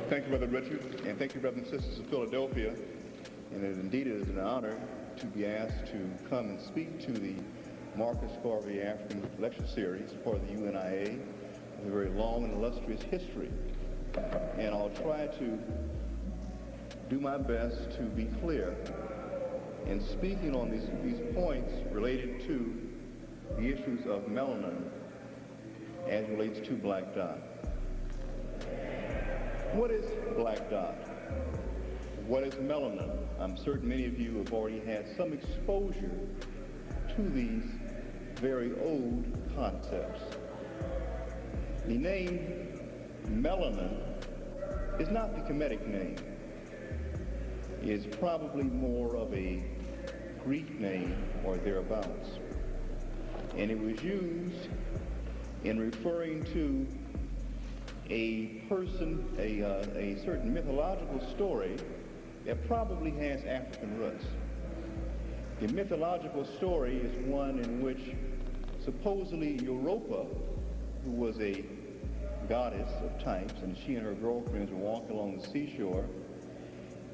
Thank you, Brother Richard, and thank you, brothers and sisters of Philadelphia. And indeed, it is an honor to be asked to come and speak to the Marcus Garvey African Lecture Series for the UNIA, with a very long and illustrious history. And I'll try to do my best to be clear in speaking on these points related to the issues of melanin as it relates to black dot. What is black dot? What is melanin? I'm certain many of you have already had some exposure to these very old concepts. The name melanin is not the Kemetic name. It is probably more of a Greek name or thereabouts. And it was used in referring to a person, a certain mythological story that probably has African roots. The mythological story is one in which supposedly Europa, who was a goddess of types, and she and her girlfriends were walking along the seashore,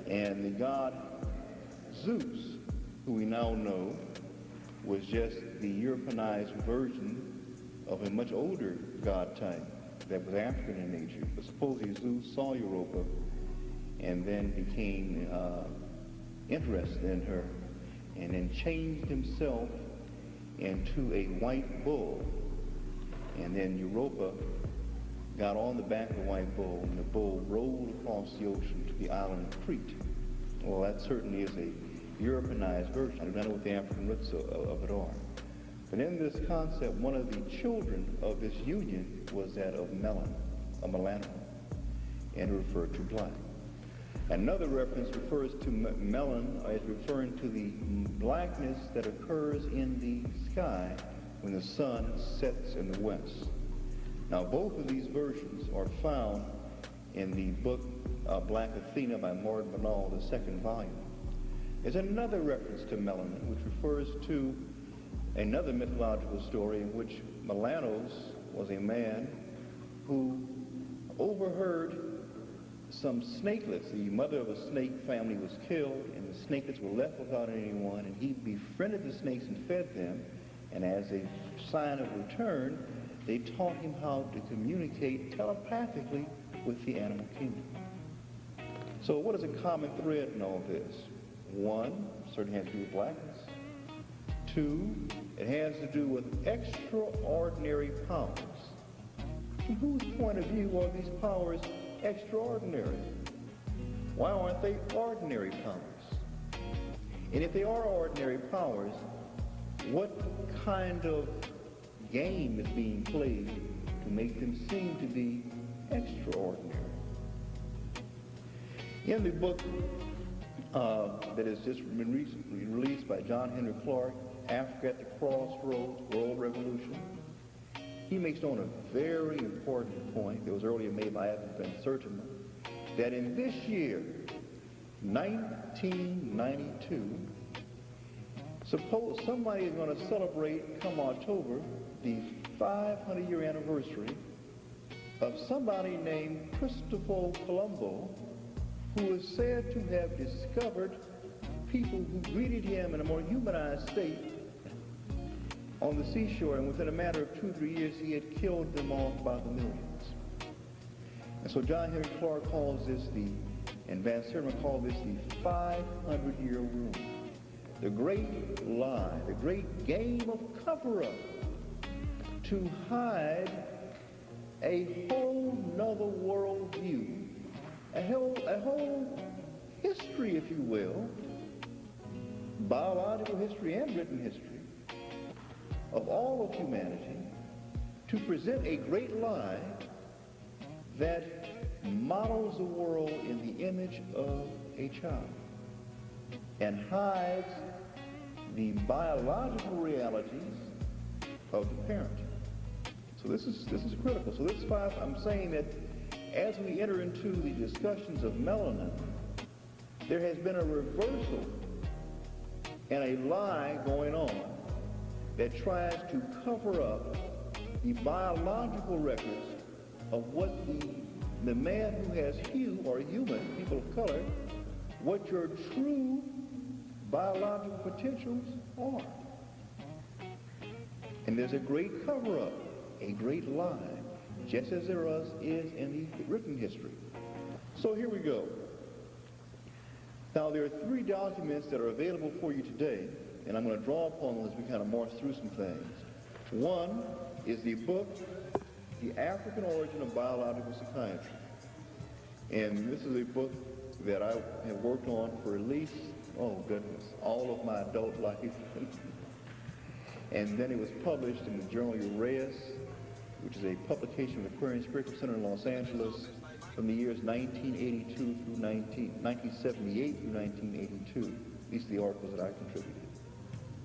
and the god Zeus, who we now know was just the Europeanized version of a much older god type that was African in nature. But supposedly Zeus saw Europa and then became interested in her and then changed himself into a white bull. And then Europa got on the back of the white bull, and the bull rolled across the ocean to the island of Crete. Well, that certainly is a Europeanized version. I do not know what the African roots of it are. But in this concept, one of the children of this union was that of Melon, a Melano, and referred to black. Another reference refers to melon as referring to the blackness that occurs in the sky when the sun sets in the west. Now, both of these versions are found in the book Black Athena by Maud Pineal, the second volume. There's another reference to melanin, which refers to another mythological story in which Melanos was a man who overheard some snakelets. The mother of a snake family was killed, and the snakelets were left without anyone, and he befriended the snakes and fed them, and as a sign of return, they taught him how to communicate telepathically with the animal kingdom. So what is a common thread in all this? One, certainly has to do with blackness. Two, it has to do with extraordinary powers. From whose point of view are these powers extraordinary? Why aren't they ordinary powers? And if they are ordinary powers, what kind of game is being played to make them seem to be extraordinary? In the book that has just been recently released by John Henry Clark, Africa at the Crossroads, World Revolution, he makes known a very important point that was earlier made by Adam Ben Sertima, that in this year, 1992, suppose somebody is going to celebrate, come October, the 500-year anniversary of somebody named Christopher Colombo, who is said to have discovered people who greeted him in a more humanized state on the seashore, and within a matter of 2 or 3 years, he had killed them off by the millions. And so John Henry Clark calls this and Van Sertima called this the 500-year rule. The great lie, the great game of cover-up to hide a whole nother world view, a whole history, if you will, biological history and written history of all of humanity, to present a great lie that models the world in the image of a child and hides the biological realities of the parent. So this is critical. So this is why I'm saying that as we enter into the discussions of melanin, there has been a reversal and a lie going on that tries to cover up the biological records of what the the man who has hue, or human, people of color, what your true biological potentials are. And there's a great cover-up, a great lie, just as there is in the written history. So here we go. Now, there are 3 documents that are available for you today, and I'm going to draw upon them as we kind of march through some things. One is the book, The African Origin of Biological Psychiatry. And this is a book that I have worked on for at least, oh goodness, all of my adult life. And then it was published in the journal Ures, which is a publication of the Aquarian Spiritual Center in Los Angeles from the years 1982 through 1978 through 1982. These are the articles that I contributed.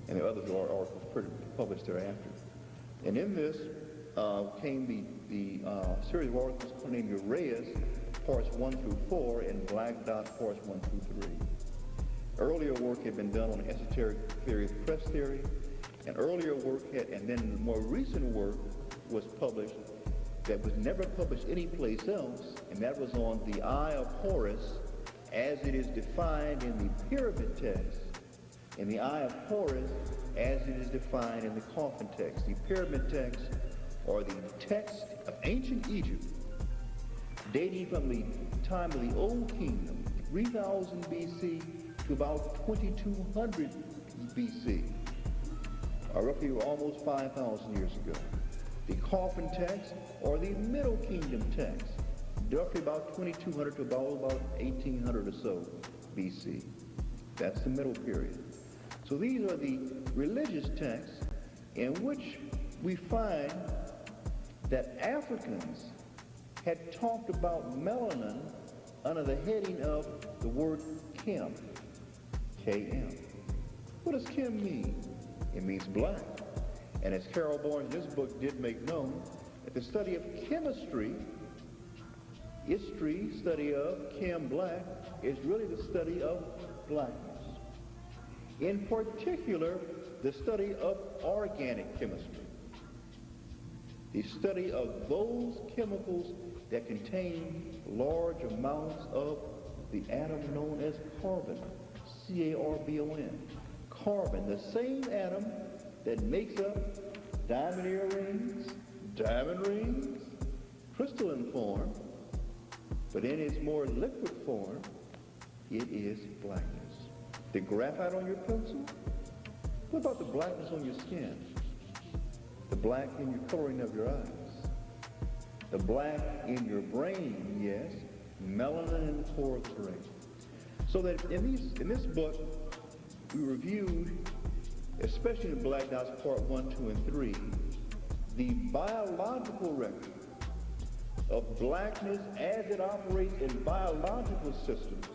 And there are other articles published thereafter. And in this came the series of articles named Ures, parts 1 through 4, and Black Dot, parts 1 through 3. Earlier work had been done on esoteric theory of press theory, and earlier work and then more recent work was published that was never published anyplace else, and that was on the eye of Horus as it is defined in the pyramid text, and the eye of Horus as it is defined in the coffin text. The pyramid text, or the text of ancient Egypt, dating from the time of the Old Kingdom, 3000 BC to about 2200 BC, or roughly almost 5,000 years ago. The coffin text, or the Middle Kingdom text, roughly about 2200 to about 1800 or so BC. That's the middle period. So these are the religious texts in which we find that Africans had talked about melanin under the heading of the word Kim, K-M. What does Kim mean? It means black. And as Carol Barnes in this book did make known, that the study of chemistry, study of Kim black, is really the study of blackness. In particular, the study of organic chemistry. The study of those chemicals that contain large amounts of the atom known as carbon, C-A-R-B-O-N. Carbon, the same atom that makes up diamond earrings, diamond rings, crystalline form, but in its more liquid form, it is blackness. The graphite on your pencil? What about the blackness on your skin? The black in your coloring of your eyes? The black in your brain, yes, melanin in the core of the brain. So that in this book, we reviewed, especially in Black Dots Part 1, 2, and 3, the biological record of blackness as it operates in biological systems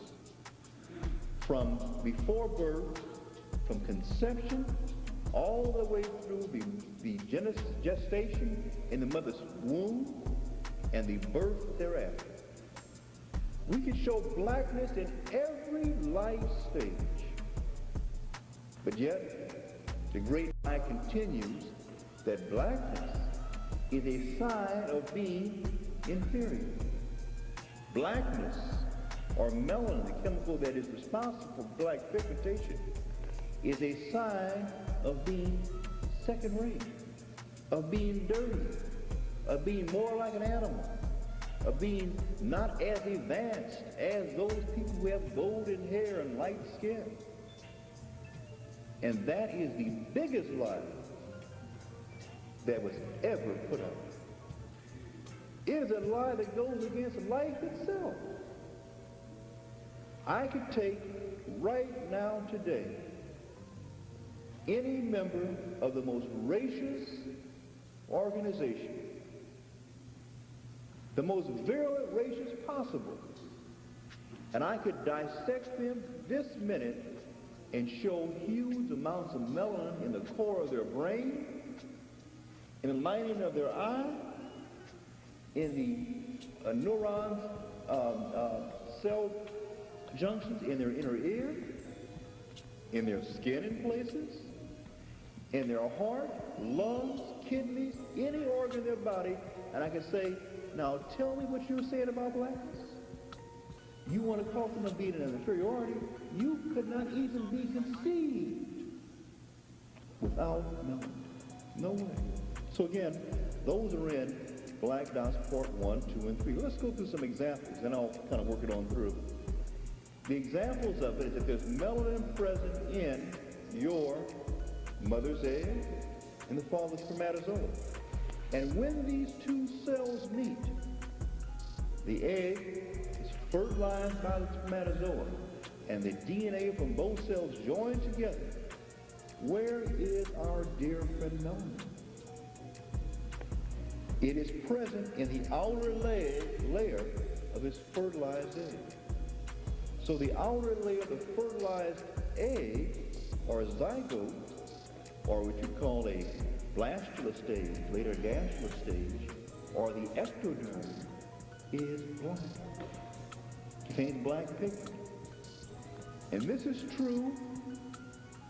from before birth, from conception, all the way through the gestation in the mother's womb and the birth thereafter. We can show blackness in every life stage. But yet, the great lie continues that blackness is a sign of being inferior. Blackness, or melanin, the chemical that is responsible for black pigmentation, is a sign of being second-rate, of being dirty, of being more like an animal, of being not as advanced as those people who have golden hair and light skin. And that is the biggest lie that was ever put out. It is a lie that goes against life itself. I could take right now today any member of the most racist organization, the most virulent racist possible, and I could dissect them this minute and show huge amounts of melanin in the core of their brain, in the lining of their eye, in the neurons, cell junctions in their inner ear, in their skin in places, in their heart, lungs, kidneys, any organ in their body, and I can say Now tell me what you're saying about blacks. You want to call them being an inferiority? You could not even be conceived without melanin. No way. So again, those are in Black Dots Part 1, 2, and 3. Let's go through some examples, and I'll kind of work it on through. The examples of it is that there's melanin present in your mother's egg and the father's spermatozoa. And when these two cells meet, the egg is fertilized by the spermatozoa, and the DNA from both cells join together. Where is our dear friend melanin? It is present in the outer layer of this fertilized egg. So the outer layer of the fertilized egg, or zygote, or what you call a blastula stage, later gastrula stage, or the ectoderm, is black. Contains black pigment. And this is true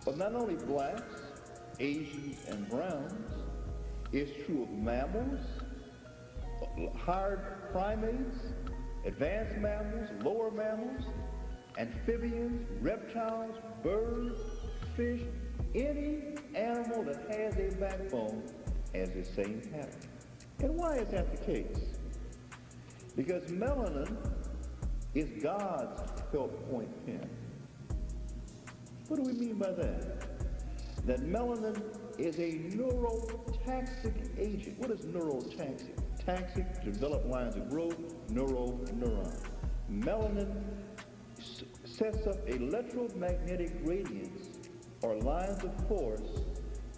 of not only blacks, Asians, and browns. It's true of mammals, higher primates, advanced mammals, lower mammals, amphibians, reptiles, birds, fish. Any animal that has a backbone has the same pattern. And why is that the case? Because melanin is God's felt point pen. What do we mean by that? That melanin is a neurotoxic agent. What is neurotoxic? Toxic to develop lines of growth, neuron. Melanin sets up electromagnetic gradients or lines of force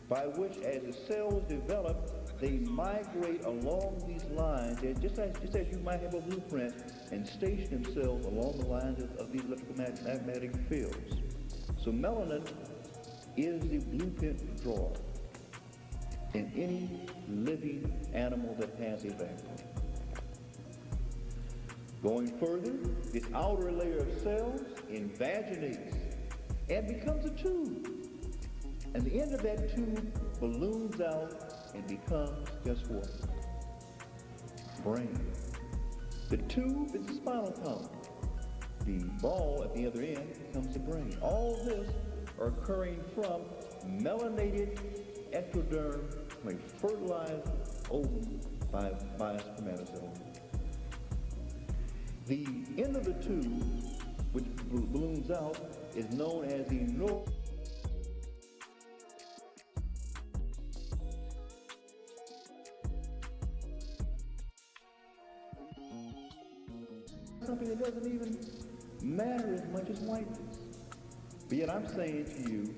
by which, as the cells develop, they migrate along these lines, just as you might have a blueprint, and station themselves along the lines of these electromagnetic fields. So melanin is the blueprint drawer in any living animal that has a backbone. Going further, this outer layer of cells invaginates and becomes a tube. And the end of that tube balloons out and becomes, guess what? Brain. The tube is the spinal column. The ball at the other end becomes the brain. All this are occurring from melanated ectoderm, like fertilized ovum by a spermatozoa. The end of the tube, which balloons out, is known as the something that doesn't even matter as much as whiteness. But yet I'm saying to you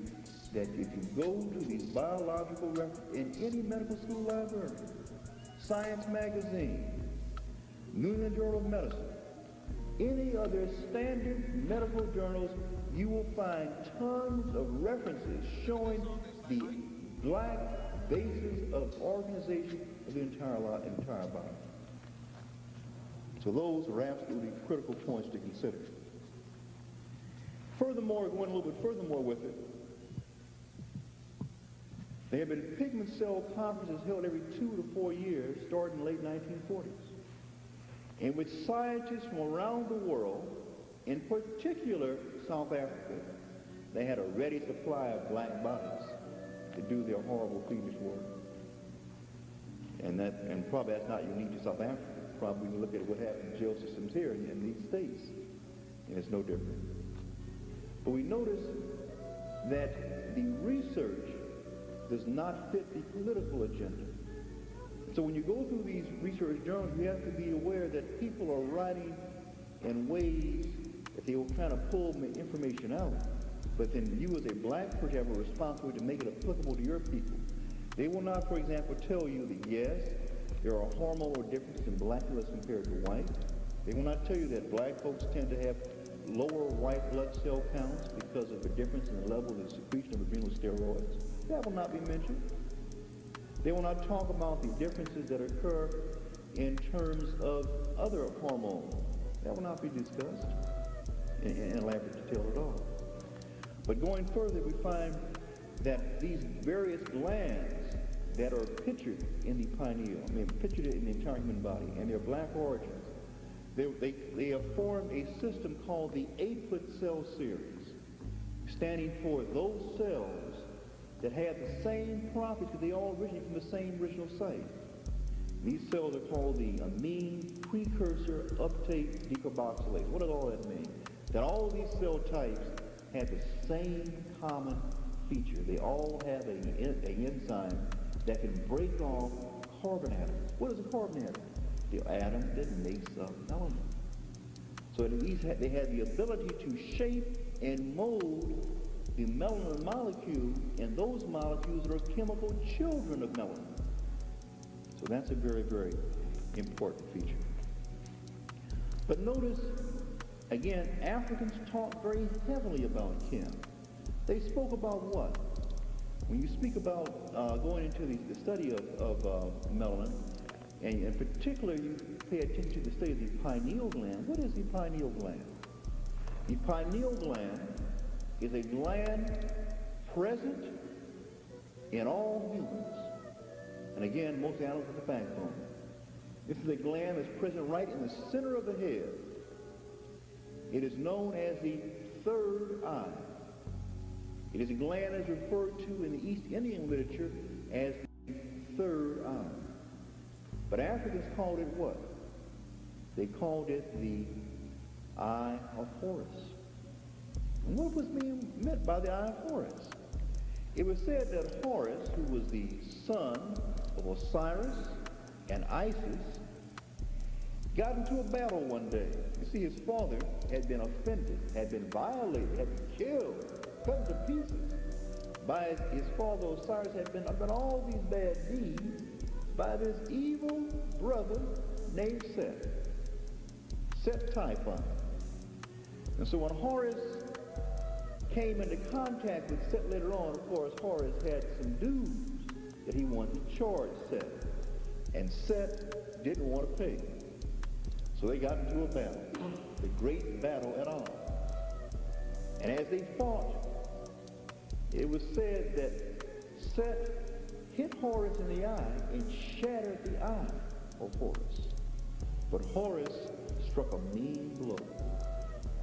that if you go to these biological references in any medical school library, Science Magazine, New England Journal of Medicine, any other standard medical journals, you will find tons of references showing the black basis of organization of the entire body. So those are absolutely critical points to consider. Furthermore, going a little bit furthermore with it, there have been pigment cell conferences held every 2 to 4 years, starting in the late 1940s, in which scientists from around the world, in particular South Africa, they had a ready supply of black bodies to do their horrible fiendish work. And probably that's not unique to South Africa. Probably we look at what happened in jail systems here in these states, and it's no different. But we notice that the research does not fit the political agenda. So when you go through these research journals, you have to be aware that people are writing in ways that they will try to pull information out, but then you as a black person have a responsibility to make it applicable to your people. They will not, for example, tell you that yes, there are hormonal differences in black as compared to white. They will not tell you that black folks tend to have lower white blood cell counts because of the difference in the level of the secretion of adrenal steroids. That will not be mentioned. They will not talk about the differences that occur in terms of other hormones. That will not be discussed in elaborate detail at all. But going further, we find that these various glands that are pictured in the pineal, pictured in the entire human body, and their black origins, they have formed a system called the 8-foot cell series, standing for those cells that have the same properties because they all originate from the same original site. These cells are called the amine precursor uptake decarboxylase. What does all that mean? That all these cell types have the same common feature. They all have an enzyme that can break off carbon atoms. What is a carbon atom? The atom that makes up melanin. So they have the ability to shape and mold the melanin molecule, and those molecules are chemical children of melanin. So that's a very, very important feature. But notice, again, Africans talked very heavily about chem. They spoke about what? When you speak about going into the study of melanin, and in particular you pay attention to the study of the pineal gland, what is the pineal gland? The pineal gland is a gland present in all humans. And again, most animals have a backbone. This is a gland that's present right in the center of the head. It is known as the third eye. It is a gland that is referred to in the East Indian literature as the third eye. But Africans called it what? They called it the eye of Horus. And what was being meant by the eye of Horus? It was said that Horus, who was the son of Osiris and Isis, got into a battle one day. You see, his father had been offended, had been violated, had been killed, cut to pieces by his father Osiris, had been done all these bad deeds by this evil brother named Set. Set Typhon. And so when Horus came into contact with Set later on, of course, Horus had some dues that he wanted to charge Set. And Set didn't want to pay. So they got into a battle, the great battle at arms. And as they fought, it was said that Set hit Horus in the eye and shattered the eye of Horus. But Horus struck a mean blow.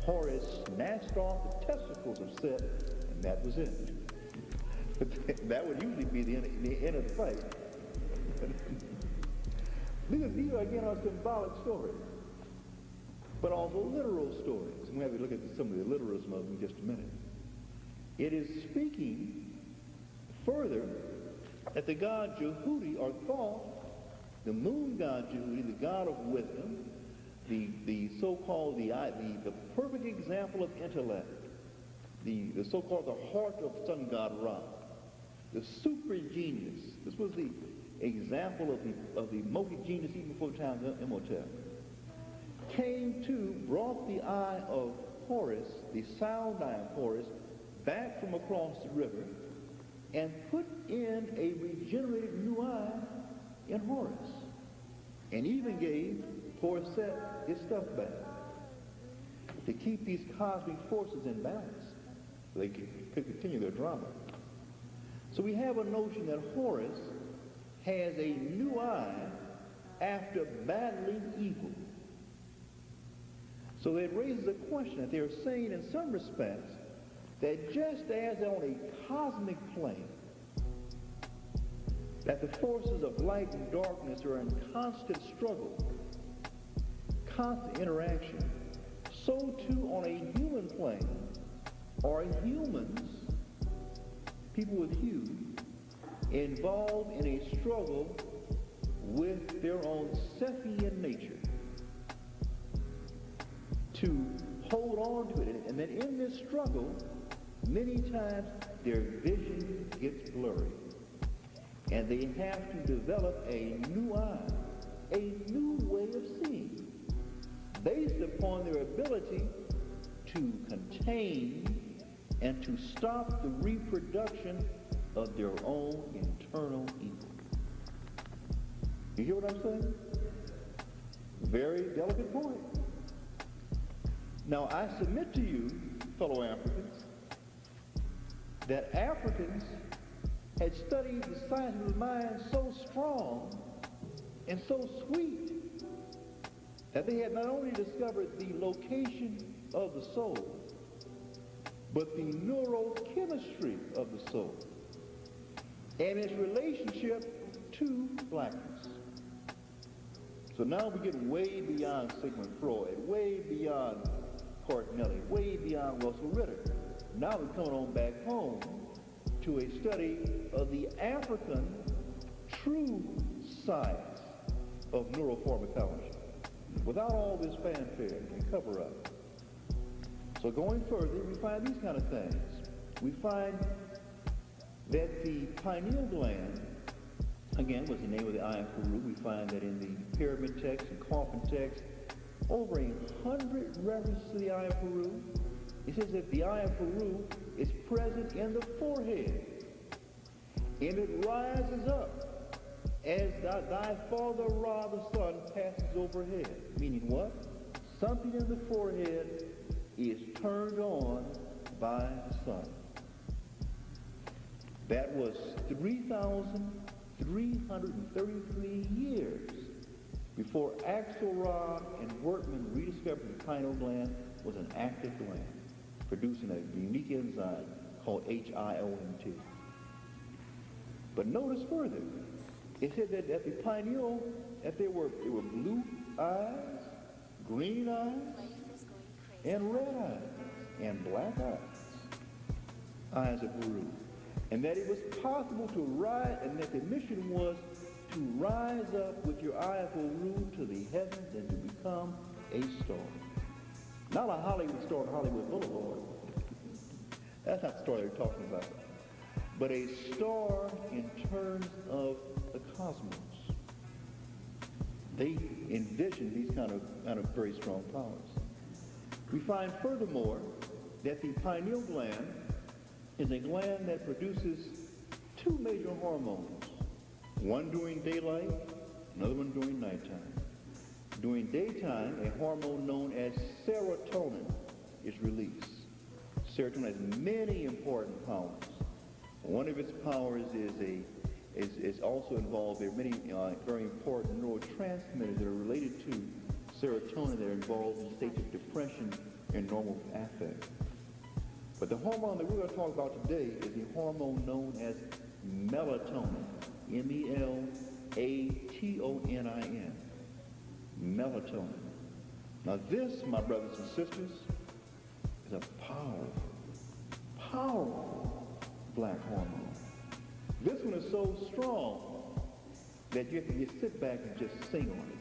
Horus snatched off the testicles of Set, and that was it. That would usually be the end of the fight. These are, again, are symbolic stories, but also literal stories. And we'll have to look at some of the literalism of them in just a minute. It is speaking further that the god Jehudi, or Thoth, the moon god Jehudi, the god of wisdom, the so-called, the perfect example of intellect, the so-called the heart of sun god Ra, the super genius. This was the example of the multi-genius even before the time of Imhotep. Brought the eye of Horus, the sound eye of Horus, back from across the river, and put in a regenerated new eye in Horus, and even gave poor Set his stuff back to keep these cosmic forces in balance so they could continue their drama. So we have a notion that Horus has a new eye after battling evil. So it raises a question that they're saying in some respects that just as on a cosmic plane, that the forces of light and darkness are in constant struggle, constant interaction, so too on a human plane are humans, people with hue, involved in a struggle with their own Cephian nature to hold on to it. And then in this struggle, many times their vision gets blurry. And they have to develop a new eye, a new way of seeing, based upon their ability to contain and to stop the reproduction of their own internal evil. You hear what I'm saying? Very delicate point. Now, I submit to you, fellow Africans, that Africans had studied the science of the mind so strong and so sweet that they had not only discovered the location of the soul, but the neurochemistry of the soul and its relationship to blackness. So now we get way beyond Sigmund Freud, way beyond Cortinelli, way beyond Russell Ritter. Now we're coming on back home to a study of the African true science of neuropharmacology, without all this fanfare and cover-up. So going further, we find these kind of things. We find that the pineal gland, again, was the name of the eye of Peru. We find that in the pyramid text and coffin text, over 100 references to the eye of Peru. It says that the eye of Peru is present in the forehead, and it rises up as thy father Ra, the sun, passes overhead. Meaning what? Something in the forehead is turned on by the sun. That was 3,333 years before Axelrod and Workman rediscovered the pineal gland was an active gland, producing a unique enzyme called HIOMT. But notice further, it said that at the pineal, that there were blue eyes, green eyes, and red eyes, and black eyes of Peru. And that it was possible to rise, and that the mission was to rise up with your eye of Peru to the heavens and to become a star. Not a Hollywood star on Hollywood Boulevard. That's not the story they're talking about. But a star in terms of the cosmos. They envision these kind of very strong powers. We find furthermore that the pineal gland is a gland that produces two major hormones, one during daylight, another one during nighttime. During daytime, a hormone known as serotonin is released. Serotonin has many important powers. One of its powers is also involved. There are many very important neurotransmitters that are related to serotonin that are involved in states of depression and normal affect. But the hormone that we're going to talk about today is the hormone known as melatonin, M-E-L-A-T-O-N-I-N, melatonin. Now this, my brothers and sisters, is a powerful black hormone. This one is so strong that you have to just sit back and just sing on it.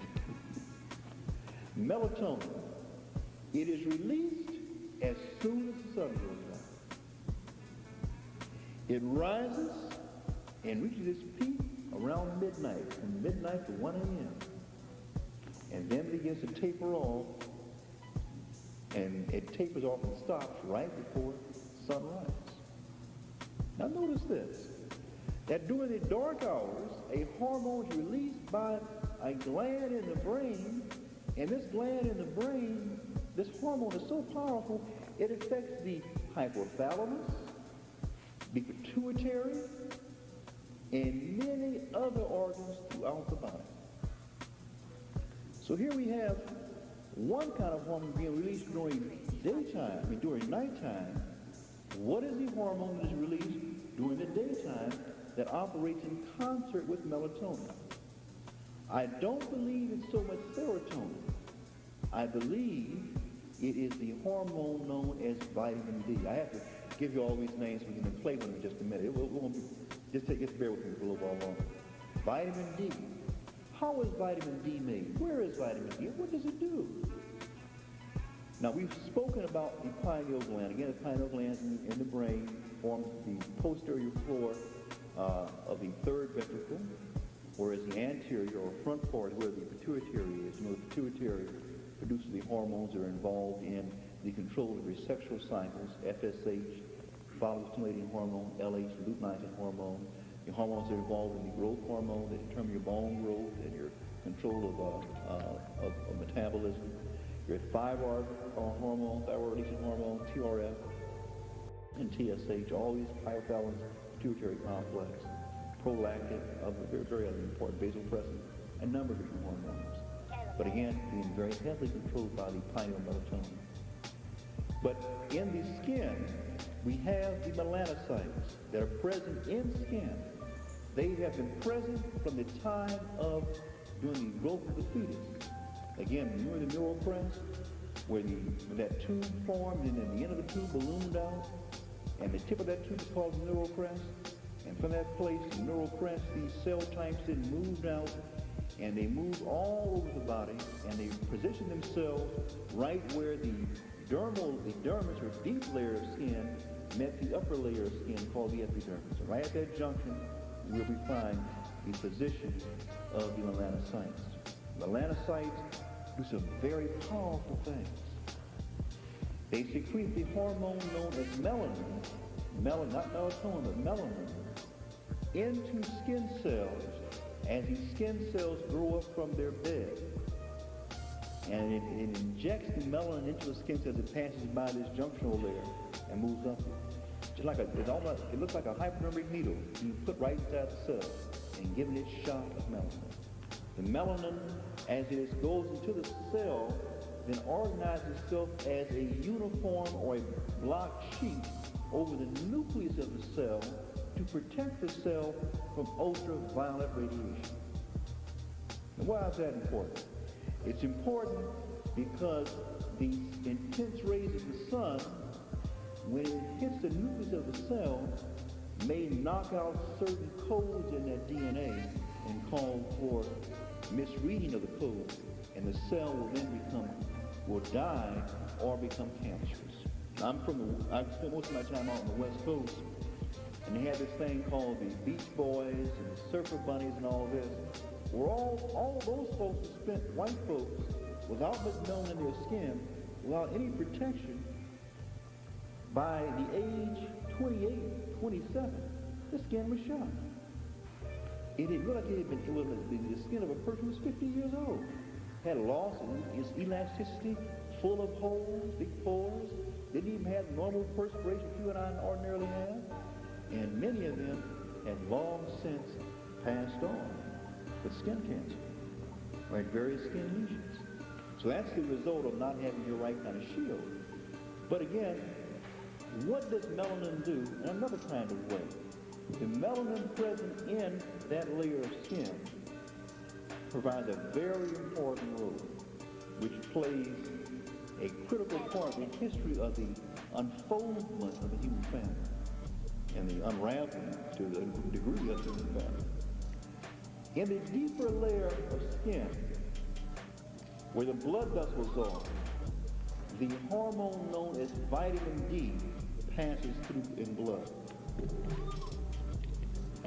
Melatonin, it is released as soon as the sun goes down. It rises and reaches its peak around midnight, from midnight to 1 a.m. And then begins to taper off, and it tapers off and stops right before sunrise. Now notice this, that during the dark hours, a hormone is released by a gland in the brain, and this gland in the brain, this hormone is so powerful, it affects the hypothalamus, the pituitary, and many other organs throughout the body. So here we have one kind of hormone being released during during nighttime. What is the hormone that is released during the daytime that operates in concert with melatonin? I don't believe it's so much serotonin. I believe it is the hormone known as vitamin D. I have to give you all these names so we can play with them in just a minute. Just bear with me for a little while longer. Vitamin D. How is vitamin D made? Where is vitamin D? What does it do? Now, we've spoken about the pineal gland. Again, the pineal gland in the brain forms the posterior floor of the third ventricle, whereas the anterior or front part where the pituitary is. You know, the pituitary produces the hormones that are involved in the control of your sexual cycles, FSH, follicle-stimulating hormone, LH, luteinizing hormone. The hormones that are involved in the growth hormone that determine your bone growth and your control of metabolism. Your thyroid hormone, thyroid-releasing hormone, TRF, and TSH. All these hypothalamus, pituitary complex, prolactin, very, very other important vasopressin, a number of different hormones. But again, being very heavily controlled by the pineal melatonin. But in the skin, we have the melanocytes that are present in skin. They have been present from the time of during the growth of the fetus. Again, remember the neural crest, where that tube formed and then the end of the tube ballooned out, and the tip of that tube is called the neural crest. And from that place, the neural crest, these cell types then moved out, and they moved all over the body, and they position themselves right where the dermis or deep layer of skin met the upper layer of skin called the epidermis. So right at that junction where we find the position of the melanocytes. Melanocytes do some very powerful things. They secrete the hormone known as melanin, not melatonin, but melanin, into skin cells as these skin cells grow up from their bed. And it injects the melanin into the skin cells as it passes by this junctional layer and moves up. Just like it looks like a hypodermic needle you put right inside the cell and giving it a shot of melanin. The melanin, as it goes into the cell, then organizes itself as a uniform or a block sheet over the nucleus of the cell to protect the cell from ultraviolet radiation. And why is that important? It's important because the intense rays of the sun, when it hits the nucleus of the cell, may knock out certain codes in that DNA and call for misreading of the code, and the cell will then will die or become cancerous. I spent most of my time out on the West Coast, and they had this thing called the Beach Boys and the Surfer Bunnies and all this, where all those folks who spent, white folks, without much melanin in their skin, without any protection, by the age 28, 27, the skin was shot. It looked like it was the skin of a person who was 50 years old. Had lost its elasticity, full of holes, big pores, didn't even have normal perspiration you and I ordinarily have. And many of them have long since passed on with skin cancer, right? Various skin lesions. So that's the result of not having your right kind of shield. But again, what does melanin do in another kind of way? The melanin present in that layer of skin provides a very important role, which plays a critical part in the history of the unfoldment of the human family and the unraveling to the degree of the human family. In the deeper layer of skin, where the blood vessels are, the hormone known as vitamin D passes through in blood.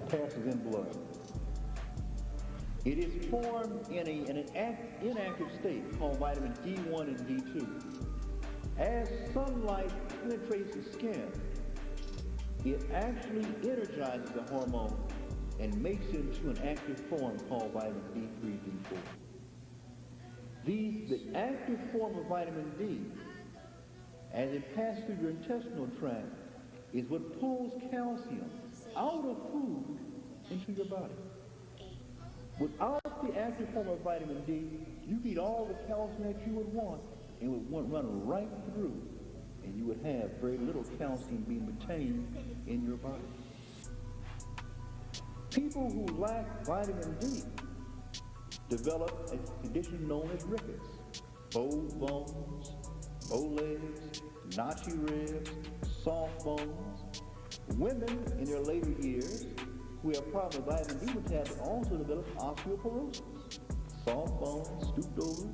Passes in blood. It is formed in an inactive state called vitamin D1 and D2. As sunlight penetrates the skin, it actually energizes the hormone and makes it into an active form called vitamin D3, D4. The active form of vitamin D, as it passes through your intestinal tract, is what pulls calcium out of food into your body. Without the active form of vitamin D, you could eat all the calcium that you would want, and it would run right through, and you would have very little calcium being retained in your body. People who lack vitamin D develop a condition known as rickets, bowed bones, bow legs, notchy ribs, soft bones. Women in their later years who have problems with vitamin D metabolism also develop osteoporosis. Soft bones, stooped over.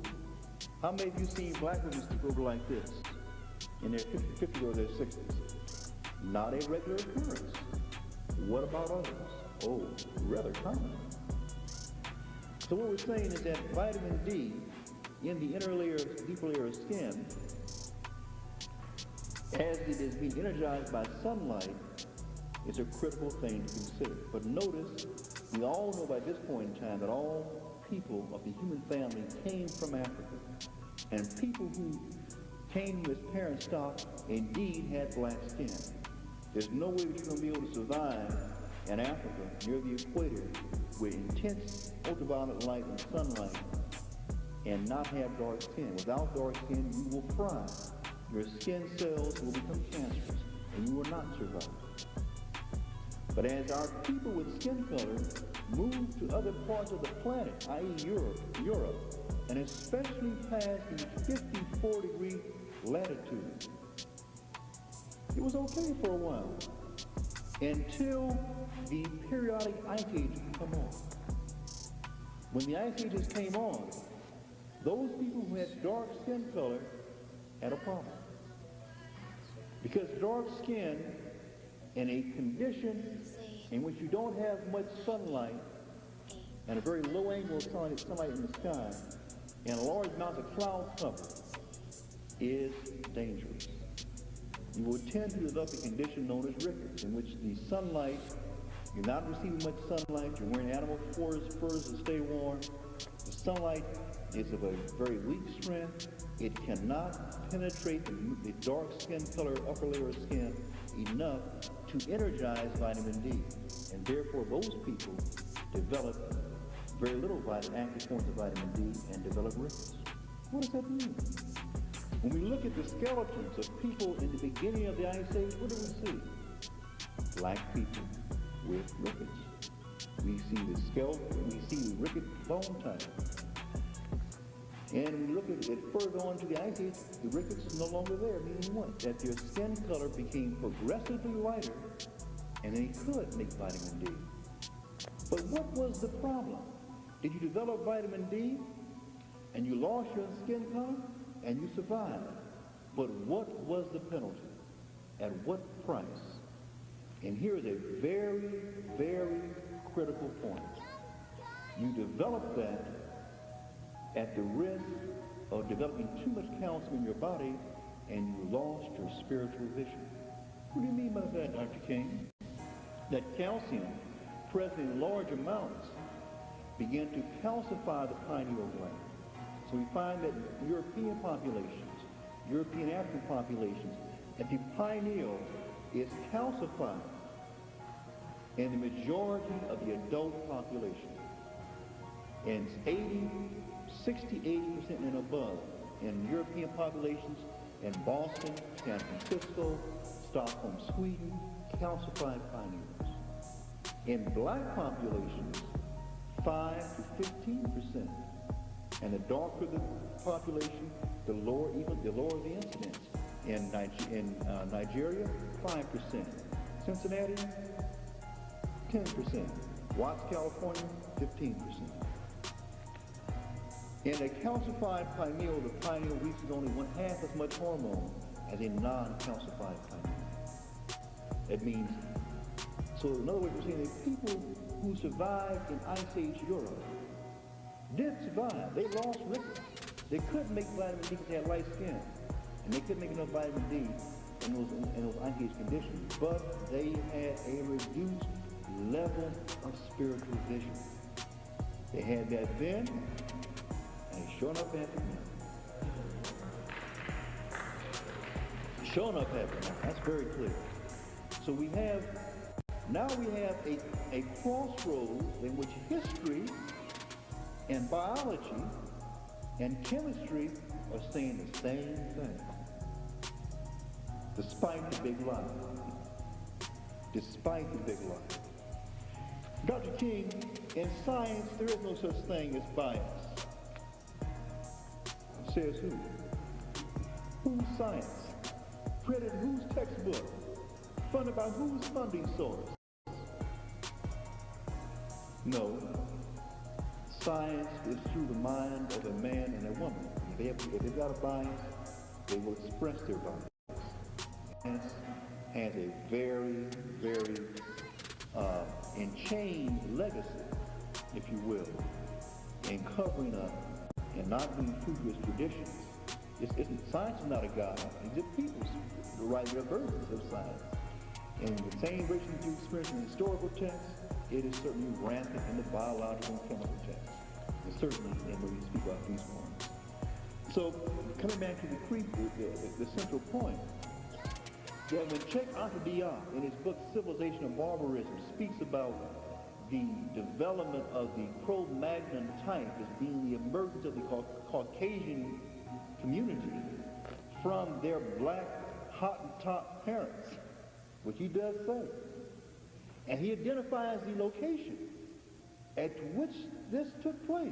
How many of you seen black women stoop over like this in their 50s or their 60s? Not a regular occurrence. What about others? Oh, rather common. So what we're saying is that vitamin D in the inner layer, deeper layer of skin, as it is being energized by sunlight, is a critical thing to consider. But notice, we all know by this point in time that all people of the human family came from Africa. And people who came as parent stock indeed had black skin. There's no way that you're going to be able to survive in Africa, near the equator, with intense ultraviolet light and sunlight, and not have dark skin. Without dark skin, you will fry. Your skin cells will become cancerous, and you will not survive. But as our people with skin color move to other parts of the planet, i.e. Europe, and especially past the 54-degree latitude, it was okay for a while, until the periodic ice ages come on. When the ice ages came on, those people who had dark skin color had a problem. Because dark skin, in a condition in which you don't have much sunlight and a very low angle of sunlight in the sky and large amounts of cloud cover, is dangerous. You will tend to develop a condition known as rickets, in which the sunlight, you're not receiving much sunlight, you're wearing animal furs to stay warm. The sunlight is of a very weak strength. It cannot penetrate the dark skin color, upper layer of skin, enough to energize vitamin D. And therefore, those people develop very little active forms of vitamin D and develop rickets. What does that mean? When we look at the skeletons of people in the beginning of the Ice Age, what do we see? Black people with rickets. We see the skeleton, we see the ricket bone type. And we look at it further on to the Ice Age, the rickets is no longer there, meaning what? That their skin color became progressively lighter, and they could make vitamin D. But what was the problem? Did you develop vitamin D, and you lost your skin color, and you survived? But what was the penalty? At what price? And here is a very, very critical point. You developed that at the risk of developing too much calcium in your body, and you lost your spiritual vision. What do you mean by that, Dr. King? That calcium, present in large amounts, began to calcify the pineal gland. So we find that European populations, European African populations, that the pineal is calcified in the majority of the adult population. And 60-80% and above in European populations, in Boston, San Francisco, Stockholm, Sweden, calcified pineals. In black populations, 5 to 15%. And the darker the population, the lower the incidence. In Nigeria, 5%. Cincinnati, 10%. Watts, California, 15%. In a calcified pineal, the pineal releases only half as much hormone as a non-calcified pineal. That means, so in other words, we're saying that people who survived in Ice Age Europe did survive. They lost rickets. They couldn't make vitamin D because they had light skin. And they couldn't make enough vitamin D in those Ice Age conditions. But they had a reduced level of spiritual vision. They had that then, and sure enough happened now. Sure enough happened now. That's very clear. So we have a crossroads in which history and biology and chemistry are saying the same thing. Despite the big lie. Despite the big lie. Dr. King, in science, there is no such thing as bias. Says who? Whose science? Printed whose textbook? Funded by whose funding source? No. Science is through the mind of a man and a woman. If they've got a bias, they will express their bias. Science has a very, very enchained legacy, if you will, in covering up and not being true to its traditions. Science is not a God. It's the people's the right versions of science. And the same version that you experience in historical texts, it is certainly rampant in the biological and chemical texts. And certainly in when we speak about these ones. So, coming back to the central point, that when Cheikh Anta Diop, in his book Civilization of Barbarism, speaks about the development of the Cro-Magnon type as being the emergence of the Caucasian community from their black Hottentot parents, which he does say. And he identifies the location at which this took place.